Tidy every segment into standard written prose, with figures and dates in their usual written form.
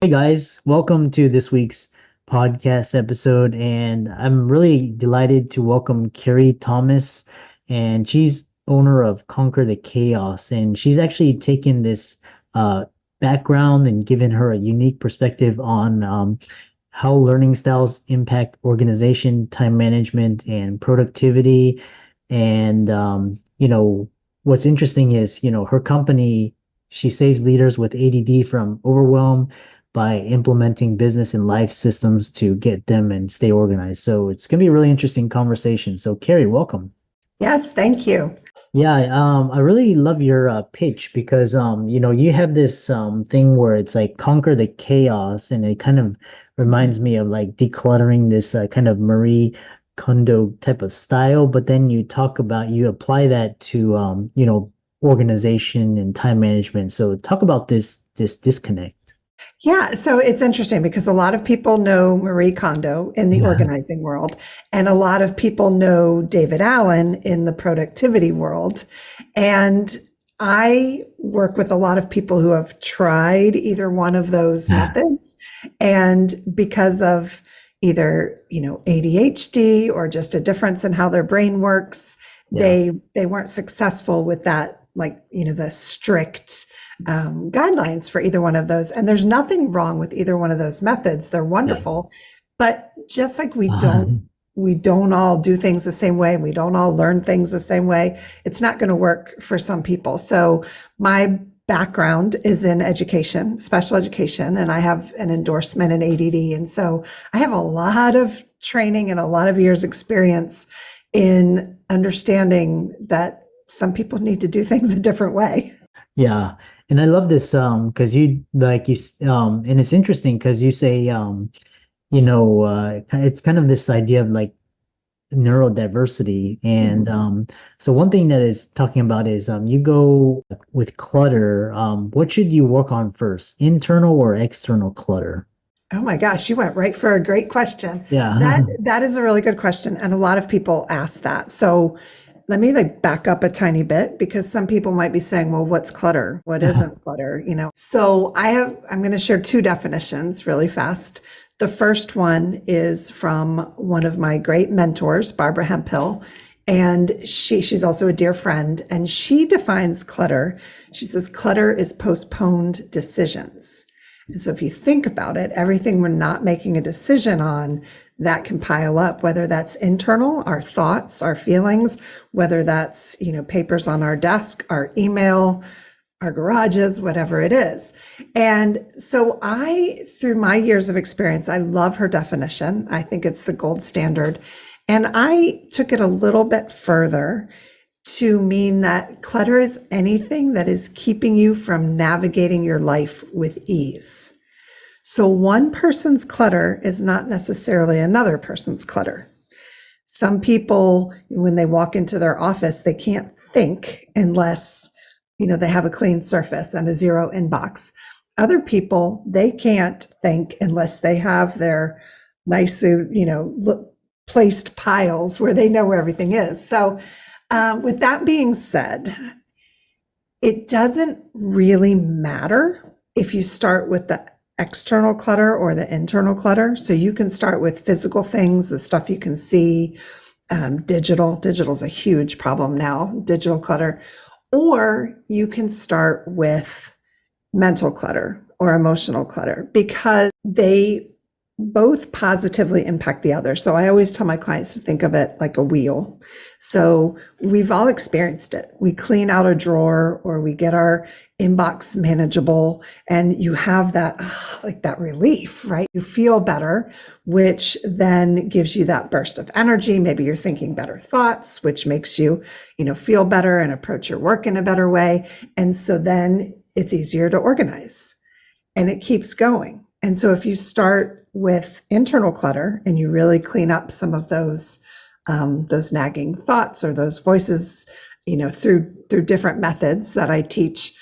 Hey guys, welcome to this week's podcast episode. And I'm really delighted to welcome Kerry Thomas. And she's owner of Conquer the Chaos. And she's actually taken this uh, background and given her a unique perspective on how learning styles impact organization, time management, and productivity. And, what's interesting is, her company, she saves leaders with ADD from overwhelm by implementing business and life systems to get them and stay organized. So it's going to be a really interesting conversation. So, Carrie, welcome. Yes, thank you. Yeah, I really love your pitch because you have this thing where it's like conquer the chaos, and it kind of reminds me of like decluttering, this kind of Marie Kondo type of style. But then you apply that to organization and time management. So talk about this disconnect. Yeah, so it's interesting because a lot of people know Marie Kondo in the Yeah. organizing world, and a lot of people know David Allen in the productivity world. And I work with a lot of people who have tried either one of those methods. And because of either, ADHD or just a difference in how their brain works, Yeah. they weren't successful with that, like, the strict guidelines for either one of those. And there's nothing wrong with either one of those methods. They're Yeah. wonderful. But just like we Uh, don't all do things the same way. We don't all learn things the same way. It's not going to work for some people. So my background is in education, special education, and I have an endorsement in ADD. And so I have a lot of training and a lot of years experience in understanding that some people need to do things a different way. Yeah. And I love this because and it's interesting because you say it's kind of this idea of like neurodiversity. And Mhm. so one thing that is talking about is you go with clutter. What should you work on first, internal or external clutter? Oh my gosh, you went right for a great question. Yeah. That is a really good question, and a lot of people ask that. So let me like back up a tiny bit because some people might be saying, well, what's clutter? What isn't clutter? So I'm going to share two definitions really fast. The first one is from one of my great mentors, Barbara Hemphill, and she's also a dear friend, and she defines clutter. She says clutter is postponed decisions. And so if you think about it, everything we're not making a decision on, that can pile up, whether that's internal, our thoughts, our feelings, whether that's, papers on our desk, our email, our garages, whatever it is. And so through my years of experience, I love her definition. I think it's the gold standard. And I took it a little bit further to mean that clutter is anything that is keeping you from navigating your life with ease. So one person's clutter is not necessarily another person's clutter. Some people, when they walk into their office, they can't think unless, they have a clean surface and a zero inbox. Other people, they can't think unless they have their nice, placed piles where they know where everything is. So, with that being said, it doesn't really matter if you start with the external clutter or the internal clutter. So you can start with physical things, the stuff you can see, digital is a huge problem now, digital clutter, or you can start with mental clutter or emotional clutter because they both positively impact the other. So I always tell my clients to think of it like a wheel. So we've all experienced it. We clean out a drawer or we get our inbox manageable and you have that, like that relief, right? You feel better, which then gives you that burst of energy. Maybe you're thinking better thoughts, which makes you, feel better and approach your work in a better way. And so then it's easier to organize and it keeps going. And so if you start with internal clutter and you really clean up some of those nagging thoughts or those voices, through different methods that I teach,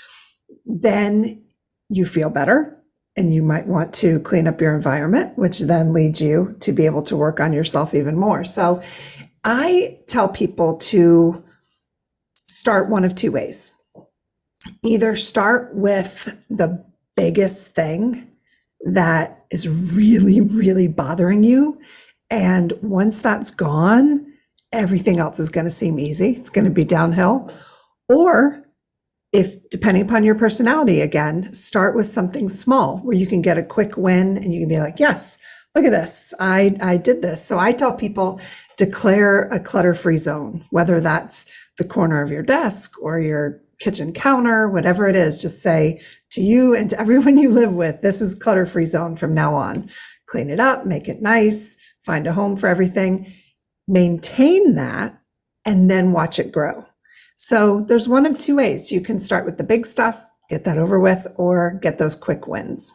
then you feel better and you might want to clean up your environment, which then leads you to be able to work on yourself even more. So I tell people to start one of two ways. Either start with the biggest thing that is really, really bothering you. And once that's gone, everything else is going to seem easy. It's going to be downhill. Or if, depending upon your personality, again, start with something small where you can get a quick win and you can be like, yes, look at this. I did this. So I tell people, declare a clutter-free zone, whether that's the corner of your desk or your kitchen counter, whatever it is. Just say to you and to everyone you live with, this is clutter-free zone from now on. Clean it up, make it nice, find a home for everything, maintain that, and then watch it grow. So there's one of two ways. You can start with the big stuff, get that over with, or get those quick wins.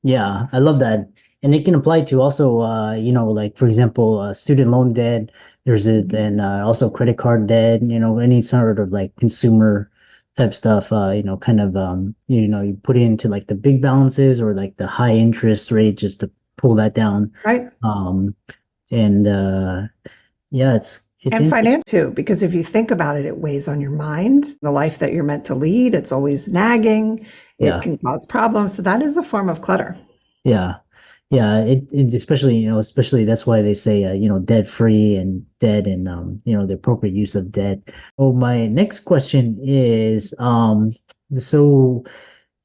Yeah, I love that. And it can apply to also, like for example, student loan debt. There's it, and also credit card debt. Any sort of like consumer type stuff. Kind of, you put it into like the big balances or like the high interest rate just to pull that down. Right. And yeah, it's And finance too, because if you think about it, it weighs on your mind. The life that you're meant to lead, it's always nagging. Yeah. It can cause problems. So that is a form of clutter. Yeah. Yeah, it especially that's why they say debt free and debt and the appropriate use of debt. Oh, my next question is so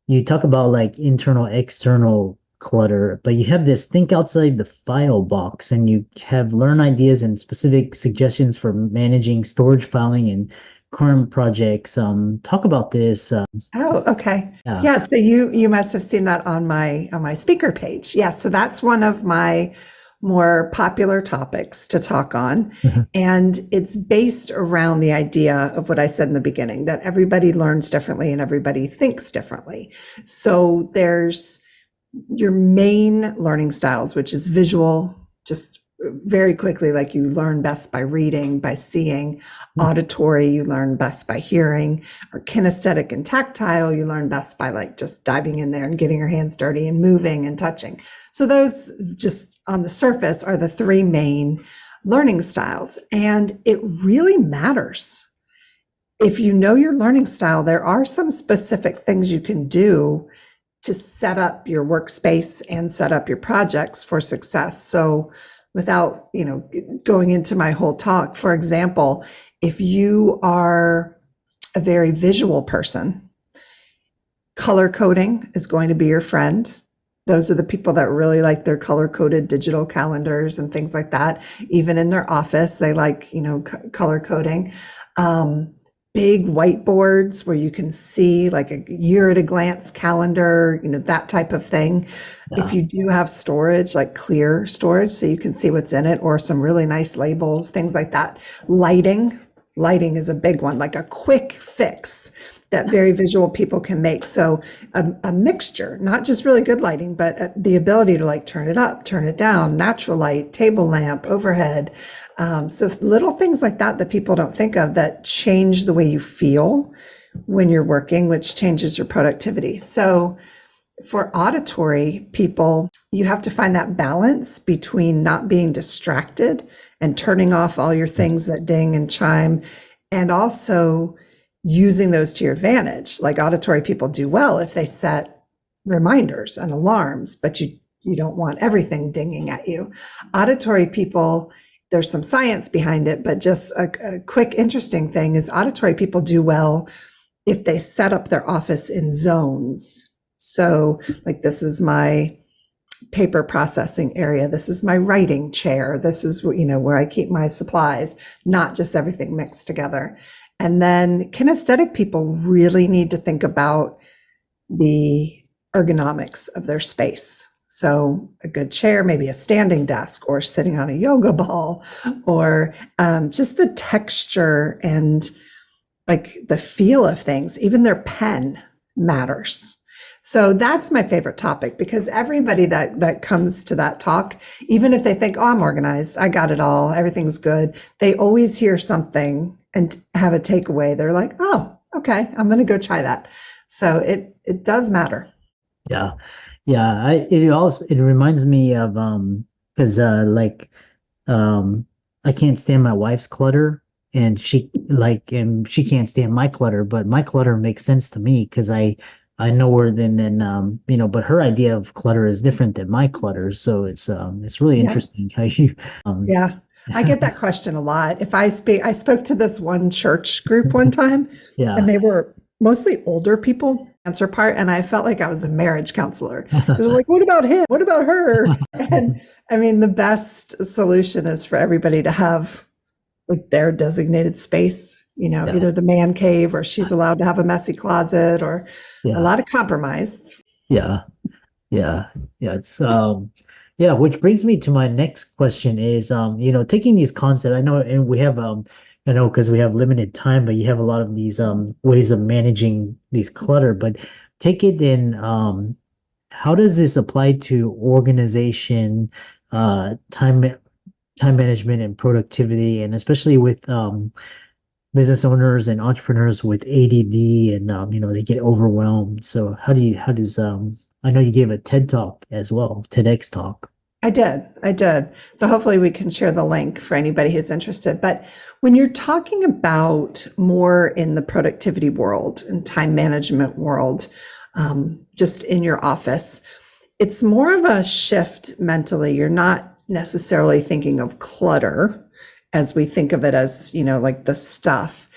you talk about like internal external clutter, but you have this think outside the file box and you have learn ideas and specific suggestions for managing storage, filing, and current projects. Talk about this. Oh, okay. Yeah. Yeah, so you must have seen that on my speaker page. Yeah, so that's one of my more popular topics to talk on. Mhm. And it's based around the idea of what I said in the beginning, that everybody learns differently and everybody thinks differently. So there's your main learning styles, which is visual, just very quickly, like you learn best by reading, by seeing. Auditory, you learn best by hearing. Or kinesthetic and tactile, you learn best by like just diving in there and getting your hands dirty and moving and touching. So those just on the surface are the three main learning styles. And it really matters. If you know your learning style, there are some specific things you can do to set up your workspace and set up your projects for success. So without, going into my whole talk, for example, if you are a very visual person, color coding is going to be your friend. Those are the people that really like their color coded digital calendars and things like that. Even in their office, they like, color coding. Big whiteboards where you can see like a year at a glance calendar, that type of thing. Yeah. If you do have storage, like clear storage, so you can see what's in it, or some really nice labels, things like that. Lighting is a big one, like a quick fix that very visual people can make. So a mixture, not just really good lighting, but the ability to like turn it up, turn it down, natural light, table lamp, overhead. So little things like that people don't think of that change the way you feel when you're working, which changes your productivity. So for auditory people, you have to find that balance between not being distracted and turning off all your things that ding and chime, and also using those to your advantage. Like auditory people do well if they set reminders and alarms, but you don't want everything dinging at you. Auditory people, there's some science behind it, but just a quick interesting thing is auditory people do well if they set up their office in zones. So like, this is my paper processing area. This is my writing chair. This is, where I keep my supplies, not just everything mixed together. And then kinesthetic people really need to think about the ergonomics of their space. So a good chair, maybe a standing desk or sitting on a yoga ball, or just the texture and like the feel of things. Even their pen matters. So that's my favorite topic, because everybody that comes to that talk, even if they think, oh, I'm organized, I got it all, everything's good, they always hear something and have a takeaway. They're like, oh, okay, I'm going to go try that. So it does matter. Yeah. Yeah. It reminds me of, because I can't stand my wife's clutter, and she can't stand my clutter, but my clutter makes sense to me because I know her then but her idea of clutter is different than my clutter. So it's really Yeah. interesting how you um Yeah. I get that question a lot. I spoke to this one church group one time, and yeah. they were mostly older people, answer part, and I felt like I was a marriage counselor. Because they're like, what about him? What about her? And I mean, the best solution is for everybody to have like their designated space, Yeah. either the man cave or she's allowed to have a messy closet or a Yeah. lot of compromise. Yeah. Yeah, yeah, yeah, which brings me to my next question is taking these concepts, I know, and we have I know because we have limited time, but you have a lot of these ways of managing these clutter, but take it in how does this apply to organization, time management and productivity, and especially with business owners and entrepreneurs with ADD and they get overwhelmed. So how does I know you gave a TED talk as well, TEDx talk. I did. So hopefully we can share the link for anybody who's interested. But when you're talking about more in the productivity world and time management world, just in your office, it's more of a shift mentally. You're not necessarily thinking of clutter as we think of it as, like the stuff.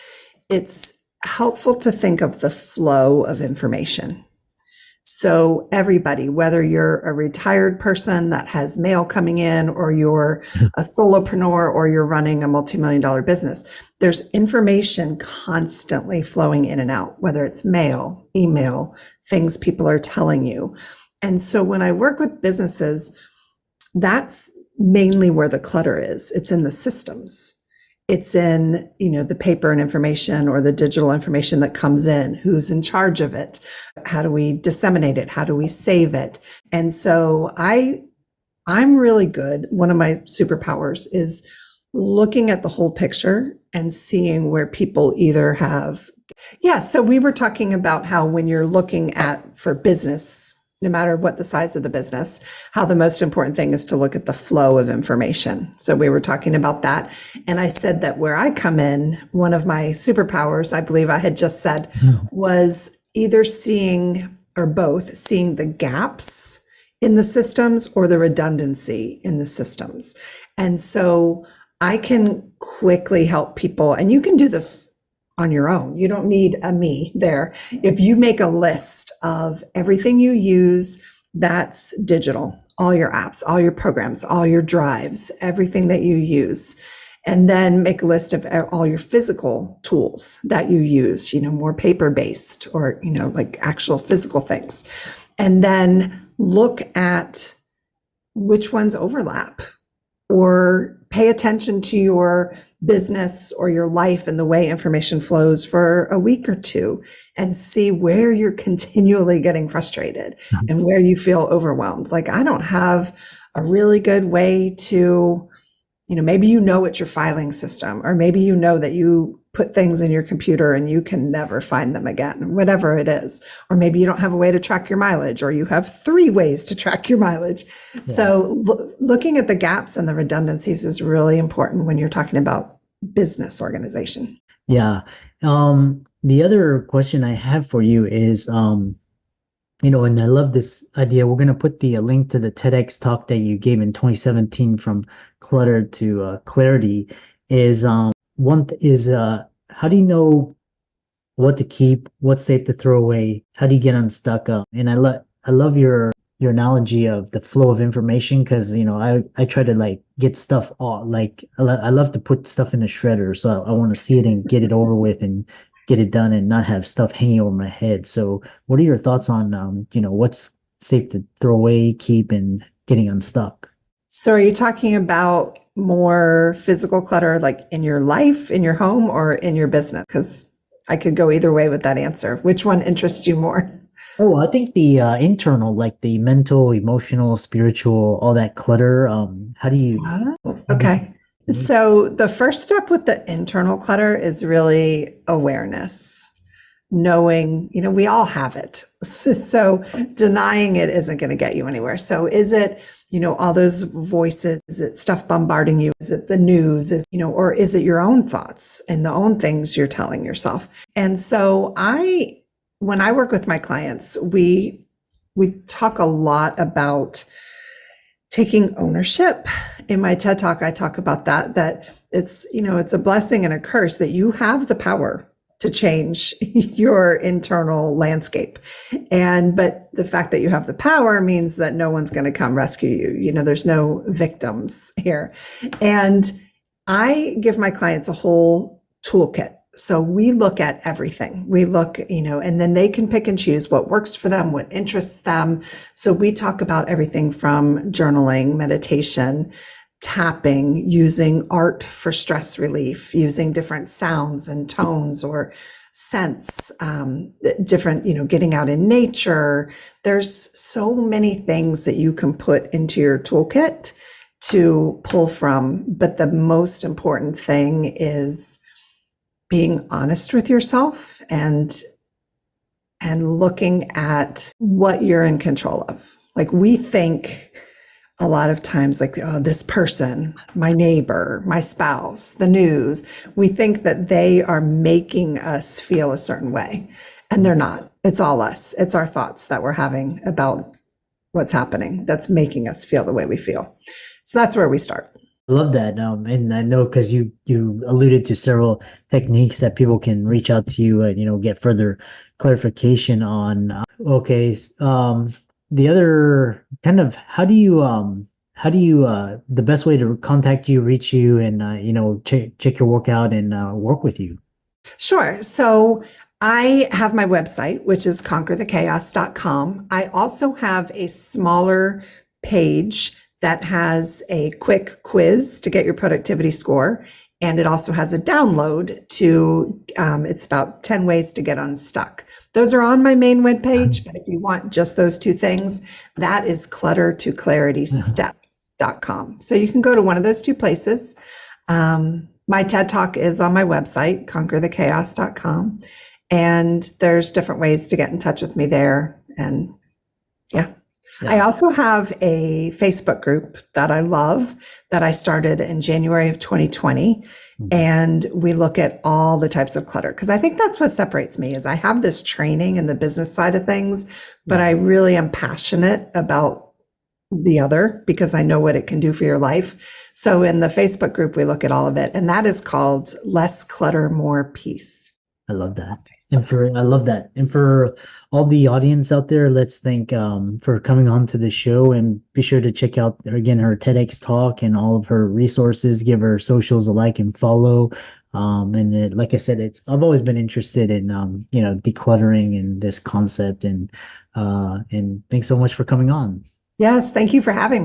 It's helpful to think of the flow of information. So everybody, whether you're a retired person that has mail coming in, or you're a solopreneur, or you're running a multi-million-dollar business, there's information constantly flowing in and out, whether it's mail, email, things people are telling you. And so when I work with businesses, that's mainly where the clutter is. It's in the systems. It's in, the paper and information or the digital information that comes in. Who's in charge of it? How do we disseminate it? How do we save it? And so I'm really good. One of my superpowers is looking at the whole picture and seeing where people either have. Yeah. So we were talking about how when you're looking at for business, no matter what the size of the business, how the most important thing is to look at the flow of information. So we were talking about that. And I said that where I come in, one of my superpowers, I believe I had just said, was either seeing or both seeing the gaps in the systems or the redundancy in the systems. And so I can quickly help people, and you can do this on your own. You don't need a me there. If you make a list of everything you use that's digital, all your apps, all your programs, all your drives, everything that you use, and then make a list of all your physical tools that you use, more paper-based or, like actual physical things. And then look at which ones overlap, or pay attention to your business or your life and the way information flows for a week or two, and see where you're continually getting frustrated and where you feel overwhelmed. Like, I don't have a really good way to, maybe it's your filing system, or maybe that you put things in your computer and you can never find them again, whatever it is. Or maybe you don't have a way to track your mileage, or you have 3 ways to track your mileage. Yeah. So looking at the gaps and the redundancies is really important when you're talking about business organization. Yeah. The other question I have for you is, and I love this idea. We're going to put the link to the TEDx talk that you gave in 2017, from clutter to clarity. Is how do you know what to keep, what's safe to throw away? How do you get unstuck? And I love your analogy of the flow of information, because I try to like get stuff all like I love to put stuff in the shredder, so I want to see it and get it over with and get it done and not have stuff hanging over my head. So what are your thoughts on what's safe to throw away, keep, and getting unstuck? So are you talking about more physical clutter, like in your life, in your home, or in your business? Because I could go either way with that answer. Which one interests you more? Oh, I think the internal, like the mental, emotional, spiritual, all that clutter. How do you? Oh, okay. So the first step with the internal clutter is really awareness. Knowing, we all have it. So denying it isn't going to get you anywhere. So is it, all those voices? Is it stuff bombarding you? Is it the news? Or is it your own thoughts and the own things you're telling yourself? And so I when I work with my clients, we talk a lot about taking ownership. In my TED Talk, I talk about that it's, it's a blessing and a curse that you have the power to change your internal landscape. But the fact that you have the power means that no one's going to come rescue you. There's no victims here. And I give my clients a whole toolkit. So we look at everything. We look, and then they can pick and choose what works for them, what interests them. So we talk about everything from journaling, meditation, tapping, using art for stress relief, using different sounds and tones or scents, different, getting out in nature. There's so many things that you can put into your toolkit to pull from. But the most important thing is being honest with yourself and looking at what you're in control of. Like, we think a lot of times, like, oh, this person, my neighbor, my spouse, the news, we think that they are making us feel a certain way, and they're not. It's all us. It's our thoughts that we're having about what's happening that's making us feel the way we feel. So that's where we start. I love that. And I know because you alluded to several techniques that people can reach out to you and, get further clarification on. Okay. The other kind of, how do you, the best way to contact you, reach you, and, check your workout and work with you? Sure. So I have my website, which is conquerthechaos.com. I also have a smaller page that has a quick quiz to get your productivity score. And it also has a download to, it's about 10 ways to get unstuck. Those are on my main webpage, but if you want just those two things, that is cluttertoclaritysteps.com. So you can go to one of those two places. My TED Talk is on my website, conquerthechaos.com. And there's different ways to get in touch with me there. And yeah. I also have a Facebook group that I love that I started in January of 2020. And we look at all the types of clutter, because I think that's what separates me is I have this training in the business side of things, but I really am passionate about the other because I know what it can do for your life. So in the Facebook group, we look at all of it, and that is called Less Clutter, More Peace. I love that. I love that. And for all the audience out there, let's thank for coming on to the show, and be sure to check out again her TEDx talk and all of her resources. Give her socials a like and follow. Like I said, I've always been interested in decluttering and this concept, and thanks so much for coming on. Yes, thank you for having me.